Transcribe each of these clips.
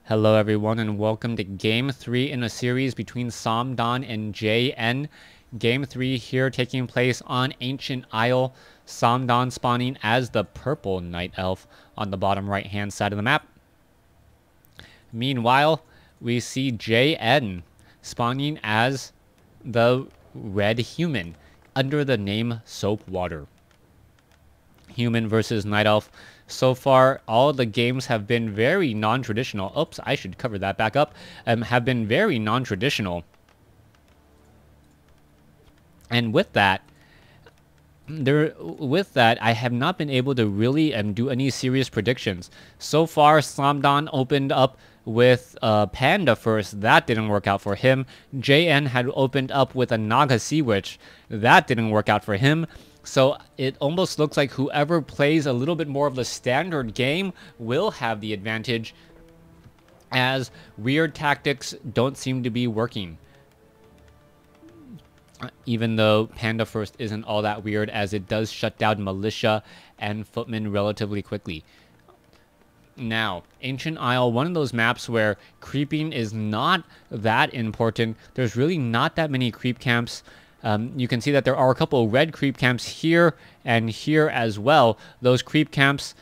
Hello everyone and welcome to Game 3 in a series between Th000 and JN. Game 3 here taking place on Ancient Isle. Th000 spawning as the purple Night Elf on the bottom right hand side of the map. Meanwhile, we see JN spawning as the red human under the name Soapwater. Human versus Night Elf. So far, all the games have been very non-traditional. Oops, I should cover that back up. Have been very non-traditional. And with that, I have not been able to really do any serious predictions. So far, Th000 opened up with Panda first. That didn't work out for him. JN had opened up with a Naga Sea Witch. That didn't work out for him. So it almost looks like whoever plays a little bit more of the standard game will have the advantage, as weird tactics don't seem to be working. Even though Panda First isn't all that weird, as it does shut down Militia and Footmen relatively quickly. Now, Ancient Isle, one of those maps where creeping is not that important. There's really not that many creep camps. You can see that there are a couple of red creep camps here and here as well. Those creep camps,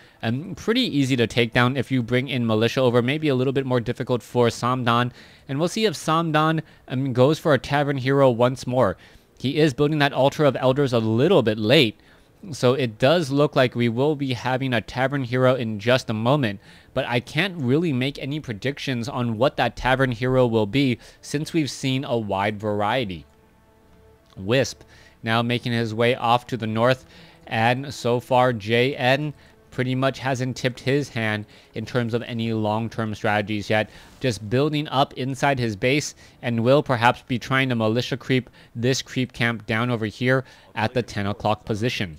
pretty easy to take down if you bring in Militia over. Maybe a little bit more difficult for Th000. And we'll see if Th000 goes for a Tavern Hero once more. He is building that Altar of Elders a little bit late. So it does look like we will be having a Tavern Hero in just a moment. But I can't really make any predictions on what that Tavern Hero will be, since we've seen a wide variety. Wisp now making his way off to the north, and so far JN pretty much hasn't tipped his hand in terms of any long-term strategies yet, just building up inside his base, and will perhaps be trying to Militia creep this creep camp down over here at the 10 o'clock position.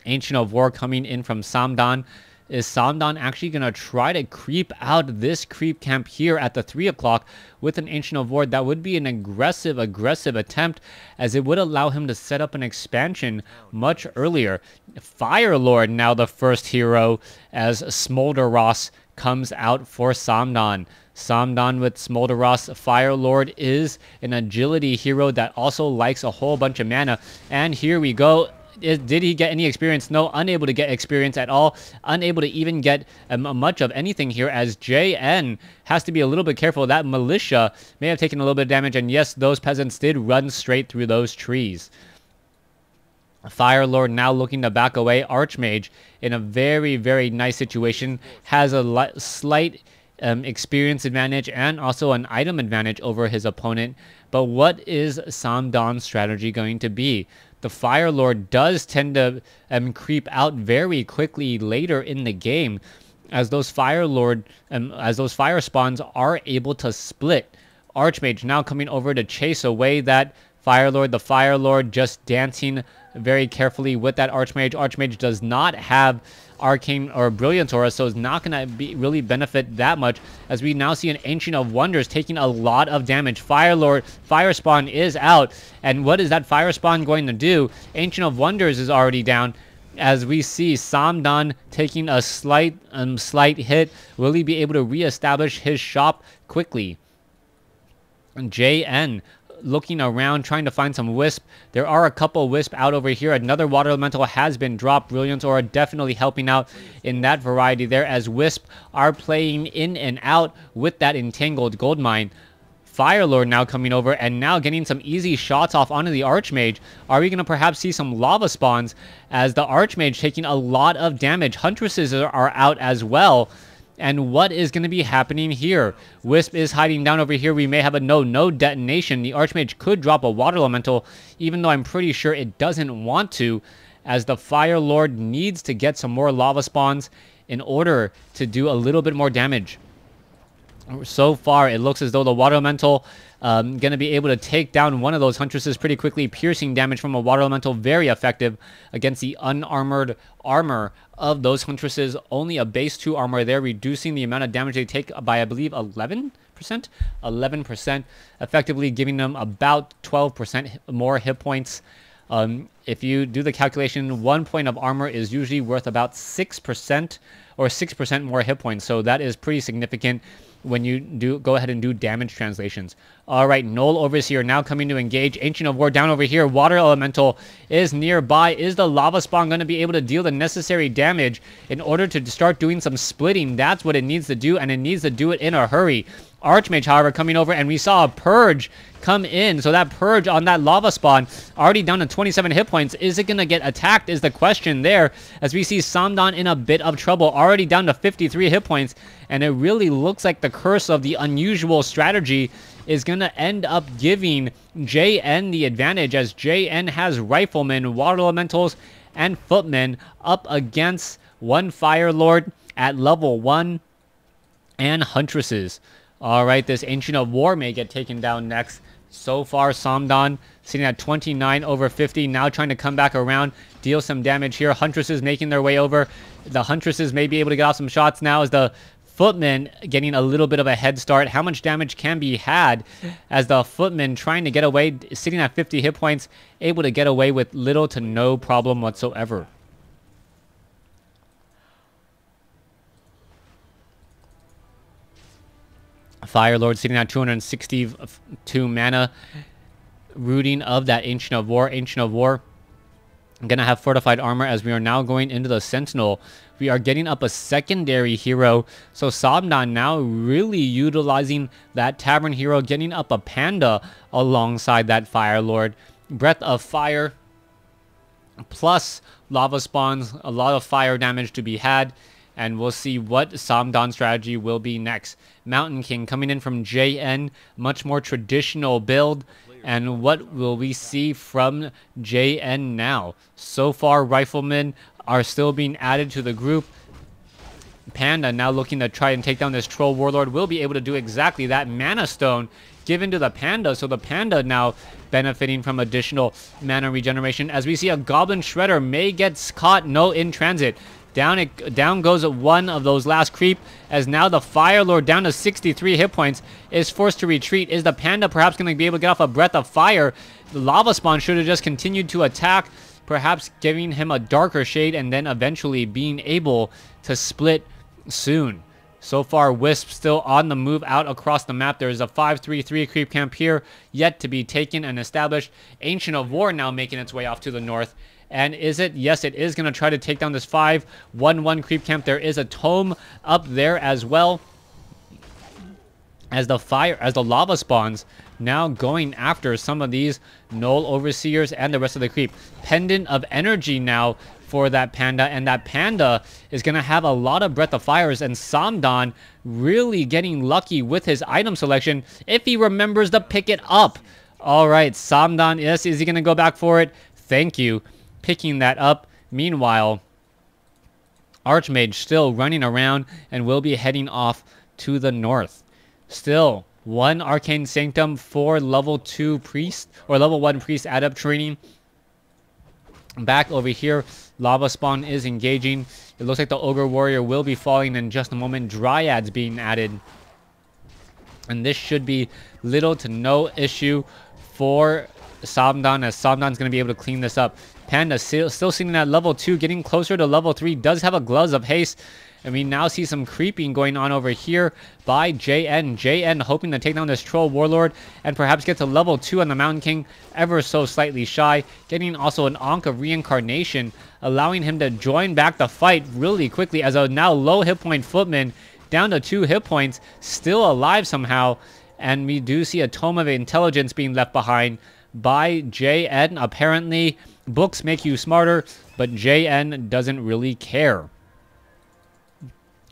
Ancient of War coming in from Th000. Is Th000 actually going to try to creep out this creep camp here at the 3 o'clock with an Ancient of War? That would be an aggressive attempt, as it would allow him to set up an expansion much earlier. Fire Lord now the first hero, as Smoldeross comes out for Th000. Th000 with Smoldeross. Fire Lord is an agility hero that also likes a whole bunch of mana. And here we go. Did he get any experience? No, unable to get experience at all. Unable to even get much of anything here, as JN has to be a little bit careful. That Militia may have taken a little bit of damage, and yes, those peasants did run straight through those trees. Fire Lord now looking to back away. Archmage in a very nice situation. Has a slight experience advantage and also an item advantage over his opponent. But what is Th000's strategy going to be? The Fire Lord does tend to creep out very quickly later in the game, as those Fire spawns are able to split. Archmage now coming over to chase away that Fire Lord. The Fire Lord just dancing very carefully with that Archmage. Archmage does not have Arcane or Brilliant Aura, so it's not going to really benefit that much, as we now see an Ancient of Wonders taking a lot of damage. Fire Lord, Fire Spawn is out, and what is that Fire Spawn going to do? Ancient of Wonders is already down, as we see Th000 taking a slight hit. Will he be able to reestablish his shop quickly? JN looking around, trying to find some Wisp. There are a couple Wisp out over here. Another Water Elemental has been dropped. Brilliant Aura definitely helping out in that variety there, as Wisp are playing in and out with that Entangled Goldmine. Fire Lord now coming over and now getting some easy shots off onto the Archmage. Are we going to perhaps see some lava spawns, as the Archmage taking a lot of damage? Huntresses are out as well. And what is going to be happening here? Wisp is hiding down over here. We may have a no detonation. The Archmage could drop a Water Elemental, even though I'm pretty sure it doesn't want to, as the Fire Lord needs to get some more lava spawns in order to do a little bit more damage. So far, it looks as though the Water Elemental going to be able to take down one of those Huntresses pretty quickly. Piercing damage from a Water Elemental, very effective against the unarmored armor of those Huntresses. Only a base 2 armor there, reducing the amount of damage they take by, I believe, 11%? 11%, effectively giving them about 12% more hit points. If you do the calculation, 1 point of armor is usually worth about 6% or 6% more hit points. So that is pretty significant when you go ahead and do damage translations. All right, Null Overseer now coming to engage. Ancient of War down over here. Water Elemental is nearby. Is the Lava Spawn going to be able to deal the necessary damage in order to start doing some splitting? That's what it needs to do, and it needs to do it in a hurry. Archmage, however, coming over, and we saw a Purge come in. So that Purge on that Lava Spawn, already down to 27 hit points. Is it going to get attacked is the question there, as we see Samdan in a bit of trouble, already down to 53 hit points. And it really looks like the curse of the unusual strategy is going to end up giving JN the advantage, as JN has Riflemen, Water Elementals, and Footmen up against one Fire Lord at level 1 and Huntresses. All right, this Ancient of War may get taken down next. So far, Samdan sitting at 29 over 50, now trying to come back around, deal some damage here. Huntresses making their way over. The Huntresses may be able to get off some shots now, as the Footmen getting a little bit of a head start. How much damage can be had as the Footmen trying to get away, sitting at 50 hit points, able to get away with little to no problem whatsoever. Fire Lord sitting at 262 mana. Rooting of that Ancient of War. Ancient of War going to have fortified armor, as we are now going into the Sentinel. We are getting up a secondary hero. So Samdan now really utilizing that Tavern hero, getting up a Panda alongside that Fire Lord. Breath of Fire plus Lava Spawns. A lot of fire damage to be had. And we'll see what Samdan's strategy will be next. Mountain King coming in from JN. Much more traditional build. And what will we see from JN now? So far, Riflemen are still being added to the group. Panda now looking to try and take down this Troll Warlord. Will be able to do exactly that. Mana Stone given to the Panda. So the Panda now benefiting from additional mana regeneration. As we see, a Goblin Shredder may get caught. No, in transit. Down goes one of those last creep, as now the Fire Lord down to 63 hit points is forced to retreat. Is the Panda perhaps going to be able to get off a Breath of Fire? The Lava Spawn should have just continued to attack, perhaps giving him a darker shade and then eventually being able to split soon. So far, Wisp still on the move out across the map. There is a 5-3-3 creep camp here yet to be taken and established. Ancient of War now making its way off to the north. And is it? Yes, it is going to try to take down this 5-1-1 creep camp. There is a tome up there as well, as the lava spawns now going after some of these Null Overseers and the rest of the creep. Pendant of Energy now for that Panda, and that Panda is going to have a lot of Breath of Fires, and Samdan really getting lucky with his item selection if he remembers to pick it up. All right, Samdan, yes, is he going to go back for it? Thank you. Picking that up. Meanwhile, Archmage still running around and will be heading off to the north. Still, one Arcane Sanctum for level 2 Priest, or level 1 Priest Adept training. Back over here, Lava Spawn is engaging. It looks like the Ogre Warrior will be falling in just a moment. Dryads being added. And this should be little to no issue for Samdan, as Samdan's going to be able to clean this up. Panda still sitting at level 2, getting closer to level 3. Does have a Gloves of Haste. And we now see some creeping going on over here by JN. JN hoping to take down this Troll Warlord and perhaps get to level 2 on the Mountain King, ever so slightly shy. Getting also an Ankh of Reincarnation, allowing him to join back the fight really quickly, as a now low hit point Footman down to 2 hit points, still alive somehow. And we do see a Tome of Intelligence being left behind by JN. Apparently, books make you smarter, but JN doesn't really care.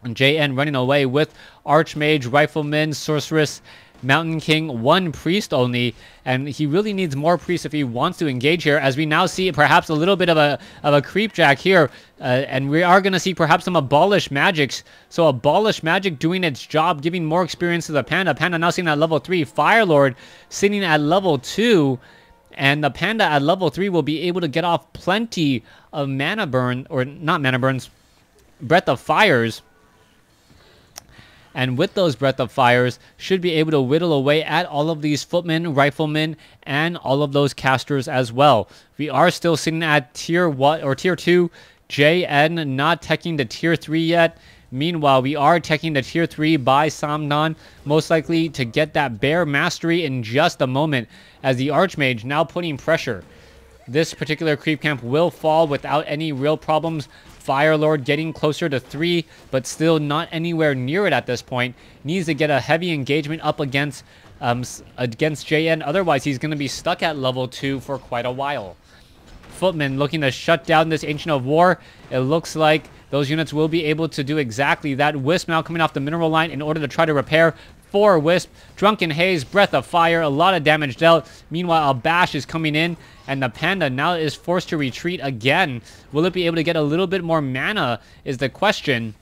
JN running away with Archmage, Rifleman, Sorceress, Mountain King, 1 Priest only, and he really needs more priests if he wants to engage here, as we now see perhaps a little bit of a creep jack here, and we are going to see perhaps some Abolish Magics. So Abolish Magic doing its job, giving more experience to the Panda. Panda now sitting at level 3, Firelord sitting at level 2, and the Panda at level 3 will be able to get off plenty of mana burn, or not mana burns, Breath of Fires, And with those breath of fires, should be able to whittle away at all of these footmen, riflemen, and all of those casters as well. We are still sitting at tier 1 or tier 2. JN not teching the tier 3 yet. Meanwhile, we are teching the tier 3 by Samdan, most likely to get that bear mastery in just a moment, as the Archmage now putting pressure. This particular creep camp will fall without any real problems. Firelord getting closer to 3, but still not anywhere near it at this point. Needs to get a heavy engagement up against JN, otherwise he's going to be stuck at level 2 for quite a while. Footmen looking to shut down this Ancient of War. It looks like those units will be able to do exactly that. Wisp now coming off the mineral line in order to try to repair. 4 Wisp, Drunken Haze, Breath of Fire, a lot of damage dealt. Meanwhile, a Bash is coming in, and the Panda now is forced to retreat again. Will it be able to get a little bit more mana is the question,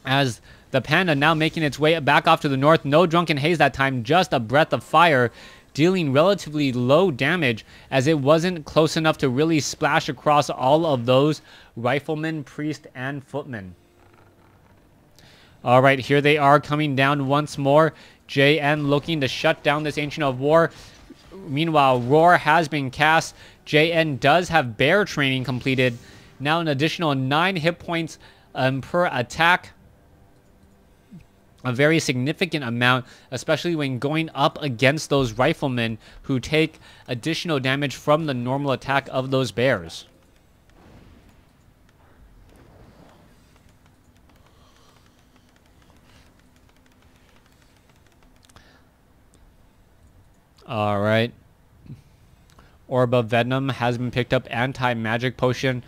as the Panda now making its way back off to the north. No Drunken Haze that time, just a Breath of Fire, dealing relatively low damage as it wasn't close enough to really splash across all of those riflemen, priest, and footmen. All right, here they are coming down once more. JN looking to shut down this Ancient of War. Meanwhile, Roar has been cast. JN does have Bear training completed. Now an additional 9 hit points per attack. A very significant amount, especially when going up against those riflemen who take additional damage from the normal attack of those bears. All right. Orb of Venom has been picked up. Anti-magic potion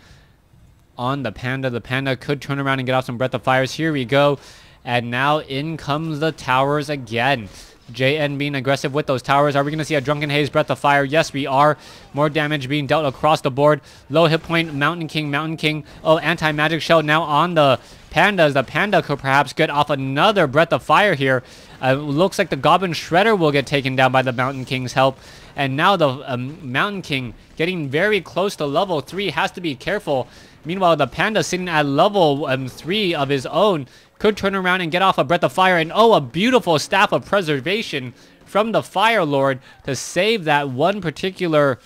on the Panda. The Panda could turn around and get off some Breath of Fires. Here we go. And now in comes the towers again. JN being aggressive with those towers. Are we going to see a Drunken Haze, Breath of Fire? Yes, we are. More damage being dealt across the board. Low hit point, Mountain King. Oh, anti-magic shell now on the Pandas. The Panda could perhaps get off another Breath of Fire here. Looks like the Goblin Shredder will get taken down by the Mountain King's help. And now the Mountain King getting very close to level 3. Has to be careful. Meanwhile, the Panda sitting at level 3 of his own could turn around and get off a Breath of Fire. And oh, a beautiful Staff of Preservation from the Fire Lord to save that one particular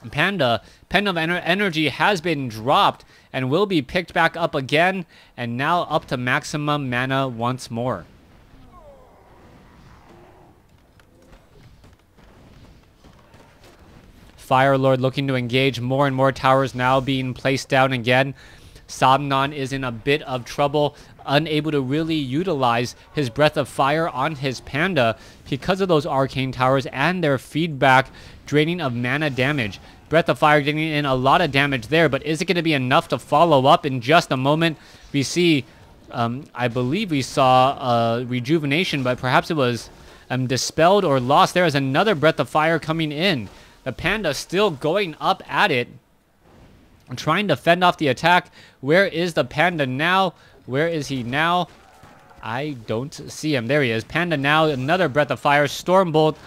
Panda. Pen of Energy has been dropped and will be picked back up again. And now up to maximum mana once more. Fire Lord looking to engage. More and more towers now being placed down again. Samnon is in a bit of trouble, unable to really utilize his Breath of Fire on his Panda because of those arcane towers and their feedback draining of mana damage. Breath of Fire getting in a lot of damage there, but is it going to be enough to follow up in just a moment? We see, I believe we saw Rejuvenation, but perhaps it was dispelled or lost. There is another Breath of Fire coming in. The Panda still going up at it, trying to fend off the attack. Where is the Panda now? Where is he now? I don't see him. There he is. Panda now, another Breath of Fire. Stormbolt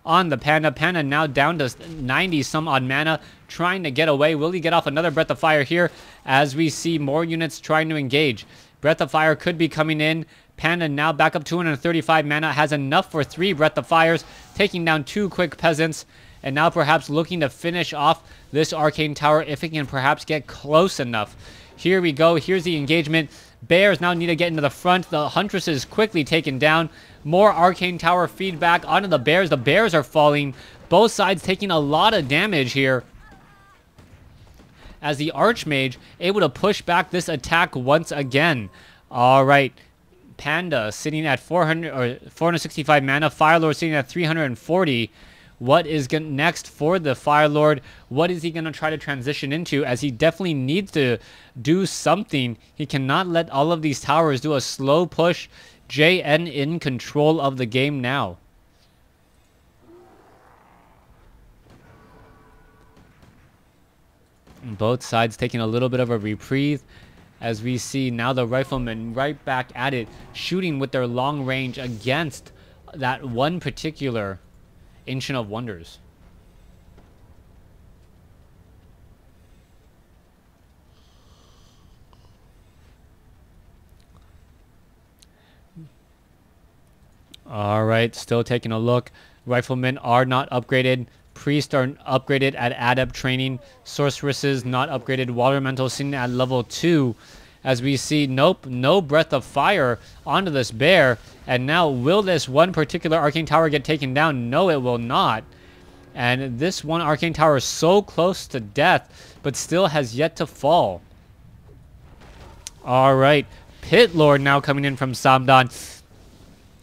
on the Panda. Panda now down to 90 some odd mana, trying to get away. Will he get off another Breath of Fire here as we see more units trying to engage? Breath of Fire could be coming in. Panda now back up 235 mana, has enough for 3 Breath of Fires, taking down 2 quick peasants. And now perhaps looking to finish off this Arcane Tower if it can perhaps get close enough. Here we go. Here's the engagement. Bears now need to get into the front. The Huntress is quickly taken down. More Arcane Tower feedback onto the Bears. The Bears are falling. Both sides taking a lot of damage here, as the Archmage able to push back this attack once again. All right. Panda sitting at 465 mana. Firelord sitting at 340. What is next for the Fire Lord? What is he going to try to transition into, as he definitely needs to do something? He cannot let all of these towers do a slow push. JN in control of the game now. Both sides taking a little bit of a reprieve, as we see now the riflemen right back at it, shooting with their long range against that one particular Ancient of Wonders. All right, still taking a look. Riflemen are not upgraded. Priests are upgraded at adept training. Sorceresses not upgraded. Water elemental sitting at level 2. As we see, nope, no breath of fire onto this bear. And now, will this one particular arcane tower get taken down? No, it will not. And this one arcane tower is so close to death, but still has yet to fall. All right, Pit Lord now coming in from Samdan.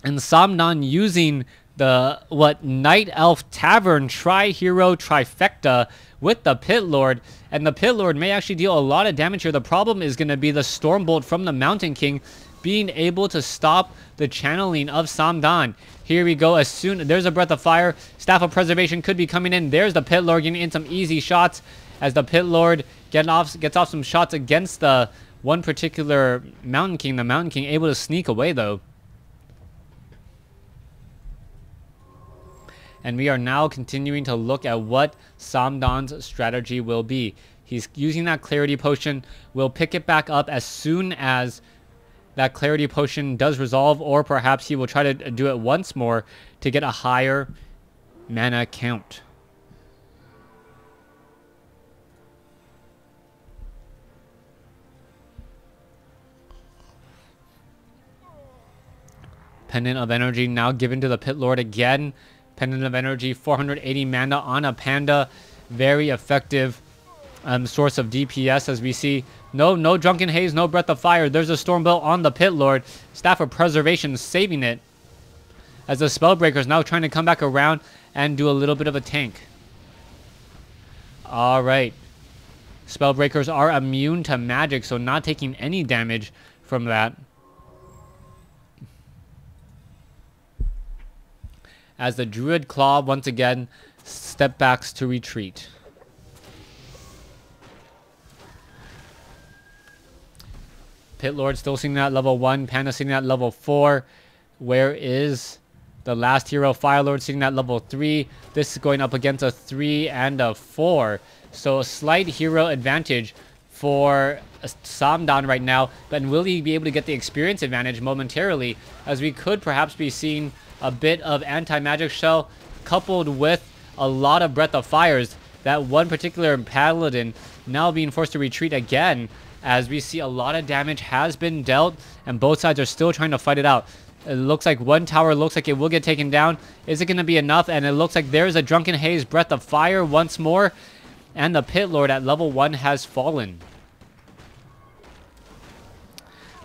And Samdan using the Night Elf Tavern Tri-Hero Trifecta with the Pit Lord. And the Pit Lord may actually deal a lot of damage here. The problem is going to be the Stormbolt from the Mountain King being able to stop the channeling of Samdan. Here we go. As soon there's a Breath of Fire, Staff of Preservation could be coming in. There's the Pit Lord getting in some easy shots as the Pit Lord gets off some shots against the one particular Mountain King. The Mountain King able to sneak away though. And we are now continuing to look at what Samdan's strategy will be. He's using that Clarity Potion. We'll pick it back up as soon as that Clarity Potion does resolve, or perhaps he will try to do it once more to get a higher mana count. Pendant of Energy now given to the Pit Lord again. Pendant of Energy, 480 mana on a Panda. Very effective source of DPS as we see. No Drunken Haze, no Breath of Fire. There's a Stormbolt on the Pit Lord. Staff of Preservation saving it. As the Spellbreaker is now trying to come back around and do a little bit of a tank. Alright. Spellbreakers are immune to magic, so not taking any damage from that. As the Druid Claw once again step backs to retreat. Pit Lord still sitting at level 1. Panda sitting at level 4. Where is the last hero? Fire Lord sitting at level 3. This is going up against a 3 and a 4. So a slight hero advantage for Samdan right now. But will he be able to get the experience advantage momentarily? As we could perhaps be seeing a bit of anti-magic shell coupled with a lot of Breath of Fires. That one particular Paladin now being forced to retreat again, as we see a lot of damage has been dealt and both sides are still trying to fight it out. It looks like one tower looks like it will get taken down. Is it going to be enough? And it looks like there's a Drunken Haze Breath of Fire once more, and the Pit Lord at level 1 has fallen.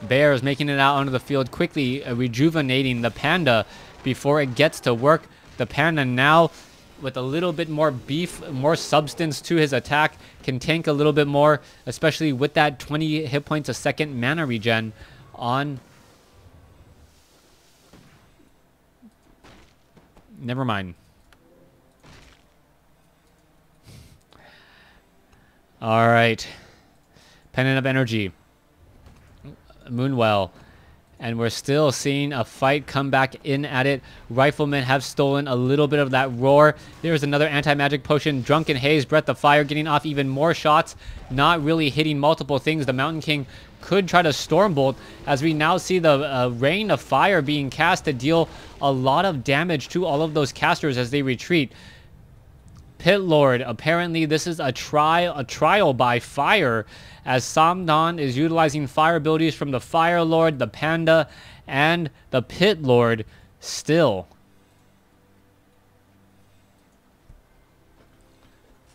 Bear is making it out onto the field quickly, rejuvenating the Panda before it gets to work. The Panda now with a little bit more beef, more substance to his attack, can tank a little bit more, especially with that 20 hit points a second mana regen on... Never mind. Alright. Pendant of Energy. Moonwell. And we're still seeing a fight come back in at it. Riflemen have stolen a little bit of that roar. There's another anti-magic potion. Drunken Haze, Breath of Fire, getting off even more shots. Not really hitting multiple things. The Mountain King could try to Stormbolt, as we now see the Rain of Fire being cast to deal a lot of damage to all of those casters as they retreat. Pit Lord, apparently this is a trial by fire, as Samdan is utilizing fire abilities from the Fire Lord, the Panda, and the Pit Lord still.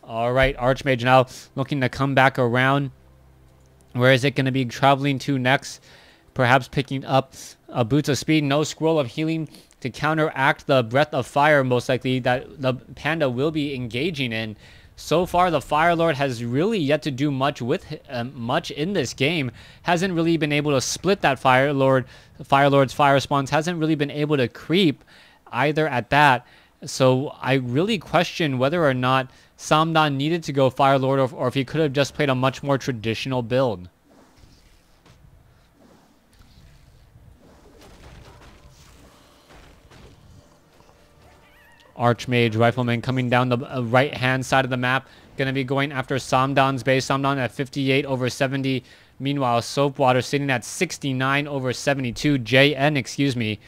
Alright, Archmage now looking to come back around. Where is it going to be traveling to next? Perhaps picking up a Boots of Speed. No Scroll of Healing to counteract the Breath of Fire, most likely, that the Panda will be engaging in. So far, the Fire Lord has really yet to do much with much in this game. Hasn't really been able to split that Fire Lord's fire response. Hasn't really been able to creep either at that. So I really question whether or not Samdan needed to go Fire Lord, or if he could have just played a much more traditional build. Archmage, Rifleman coming down the right-hand side of the map. Going to be going after Samdan's base. Samdan at 58 over 70. Meanwhile, Soapwater sitting at 69 over 72. JN, excuse me.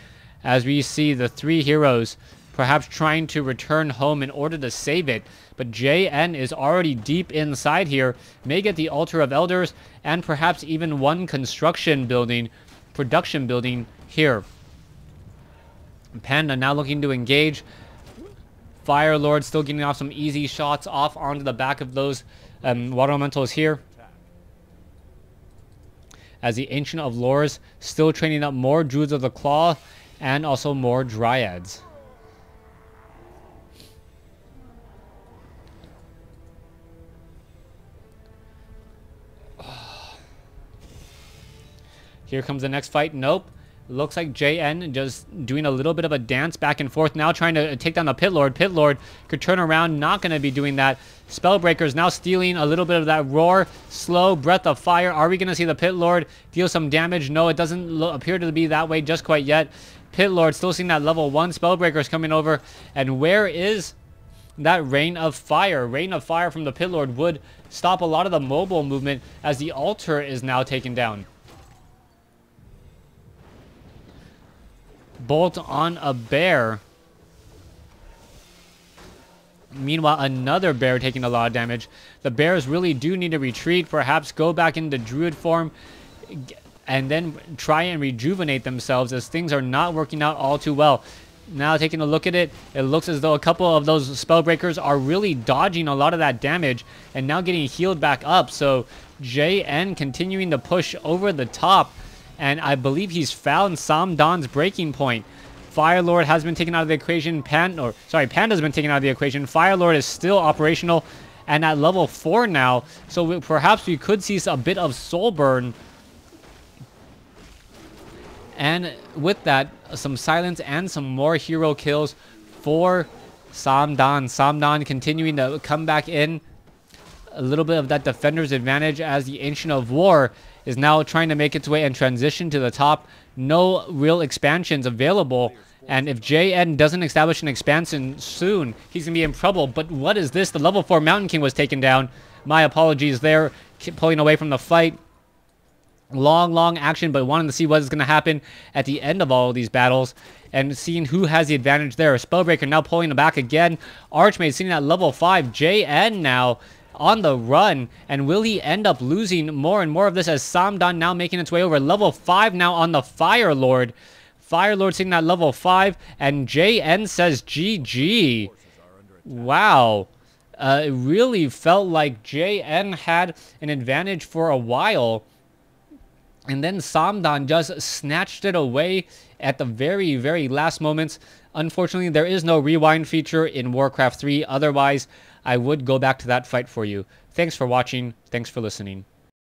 as we see the 3 heroes perhaps trying to return home in order to save it. But JN is already deep inside here, may get the Altar of Elders, and perhaps even one production building here. Panda now looking to engage. Fire Lord still getting off some easy shots off onto the back of those water elementals here. As the Ancient of Lores still training up more Druids of the Claw and also more Dryads. Here comes the next fight. Nope. Looks like JN just doing a little bit of a dance back and forth now, trying to take down the Pit Lord. Pit Lord could turn around, not going to be doing that. Spellbreaker's now stealing a little bit of that roar. Slow Breath of Fire. Are we going to see the Pit Lord deal some damage? No, it doesn't appear to be that way just quite yet. Pit Lord still seeing that level 1. Spellbreaker's coming over. And where is that Rain of Fire? Rain of Fire from the Pit Lord would stop a lot of the mobile movement as the altar is now taken down. Bolt on a bear. Meanwhile, another bear taking a lot of damage. The bears really do need to retreat, perhaps go back into druid form, and then try and rejuvenate themselves, as things are not working out all too well. Now taking a look at it, it looks as though a couple of those spellbreakers are really dodging a lot of that damage and now getting healed back up. So JN continuing to push over the top. And I believe he's found Samdan's breaking point. Fire Lord has been taken out of the equation. Panda's been taken out of the equation. Fire Lord is still operational and at level 4 now. So perhaps we could see a bit of soul burn. And with that, some silence and some more hero kills for Samdan. Samdan continuing to come back in. A little bit of that defender's advantage as the Ancient of War is now trying to make its way and transition to the top. No real expansions available. And if JN doesn't establish an expansion soon, he's going to be in trouble. But what is this? The level 4 Mountain King was taken down. My apologies there. Pulling away from the fight. Long action, but wanting to see what is going to happen at the end of all of these battles. And seeing who has the advantage there. Spellbreaker now pulling him back again. Archmage sitting at level 5. JN now on the run, and will he end up losing more and more of this as Samdan now making its way over level 5 now on the Fire Lord. Fire Lord sitting at level 5, and JN says GG. Wow. It really felt like JN had an advantage for a while, and then Samdan just snatched it away at the very last moments. Unfortunately, there is no rewind feature in Warcraft 3. Otherwise, I would go back to that fight for you. Thanks for watching. Thanks for listening.